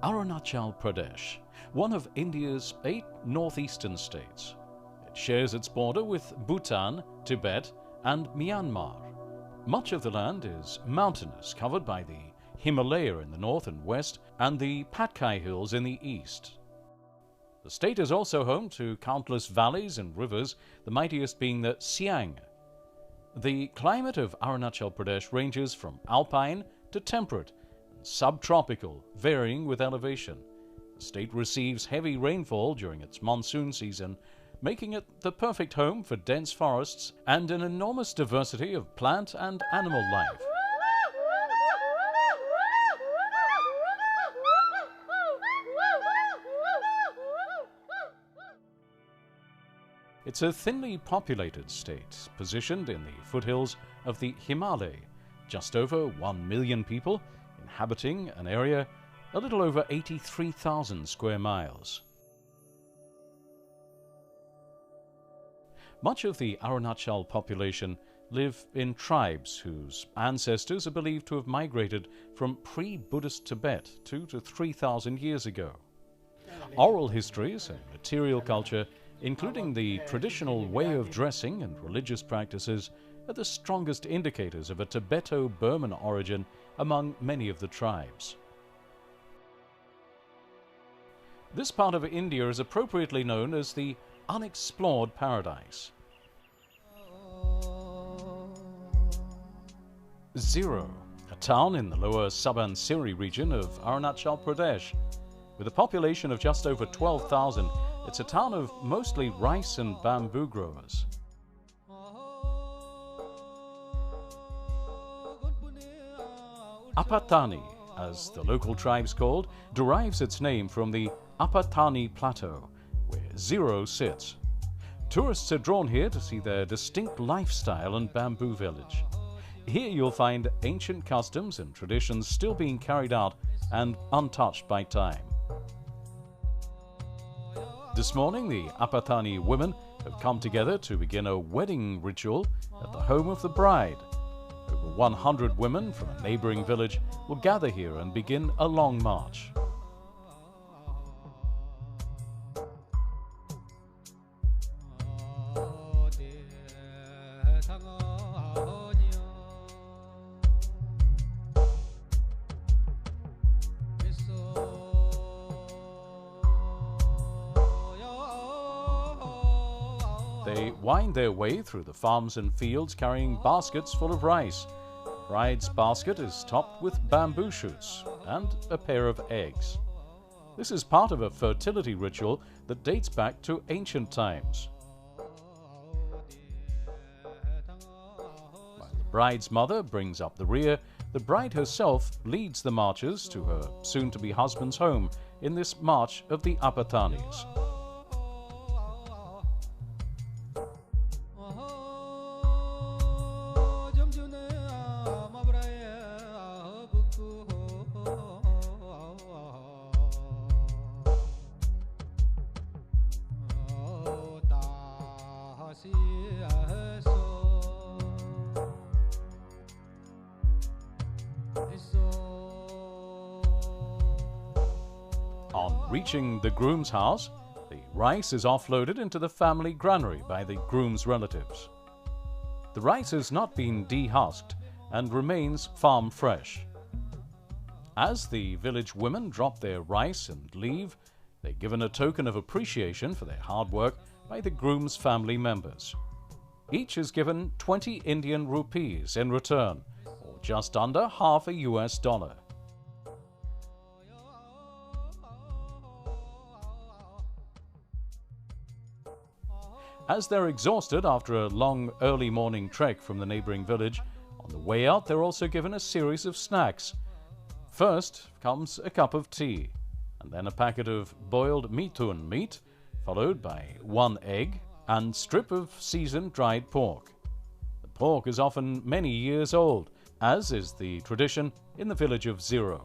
Arunachal Pradesh, one of India's 8 northeastern states. It shares its border with Bhutan, Tibet and Myanmar. Much of the land is mountainous, covered by the Himalaya in the north and west and the Patkai hills in the east. The state is also home to countless valleys and rivers, the mightiest being the Siang. The climate of Arunachal Pradesh ranges from alpine to temperate and subtropical, varying with elevation. The state receives heavy rainfall during its monsoon season, making it the perfect home for dense forests and an enormous diversity of plant and animal life. It's a thinly populated state, positioned in the foothills of the Himalaya, just over 1 million people, inhabiting an area a little over 83,000 square miles. Much of the Arunachal population live in tribes whose ancestors are believed to have migrated from pre-Buddhist Tibet 2,000 to 3,000 years ago. Oral histories and material culture, including the traditional way of dressing and religious practices, are the strongest indicators of a Tibeto-Burman origin among many of the tribes. This part of India is appropriately known as the Unexplored Paradise. Ziro, a town in the lower Subansiri region of Arunachal Pradesh. With a population of just over 12,000, it's a town of mostly rice and bamboo growers. Apa Tani, as the local tribe's called, derives its name from the Apa Tani plateau, where Ziro sits. Tourists are drawn here to see their distinct lifestyle and bamboo village. Here you'll find ancient customs and traditions still being carried out and untouched by time. This morning, the Apatani women have come together to begin a wedding ritual at the home of the bride. Over 100 women from a neighbouring village will gather here and begin a long march. They wind their way through the farms and fields carrying baskets full of rice. The bride's basket is topped with bamboo shoots and a pair of eggs. This is part of a fertility ritual that dates back to ancient times. While the bride's mother brings up the rear, the bride herself leads the marchers to her soon-to-be husband's home in this march of the Apatanis. On reaching the groom's house, the rice is offloaded into the family granary by the groom's relatives. The rice has not been de-husked and remains farm fresh. As the village women drop their rice and leave, they're given a token of appreciation for their hard work by the groom's family members. Each is given 20 Indian rupees in return, or just under half a US dollar. As they're exhausted after a long early morning trek from the neighbouring village, on the way out they're also given a series of snacks. First comes a cup of tea, and then a packet of boiled mitun meat, followed by 1 egg and strip of seasoned dried pork. The pork is often many years old, as is the tradition in the village of Ziro.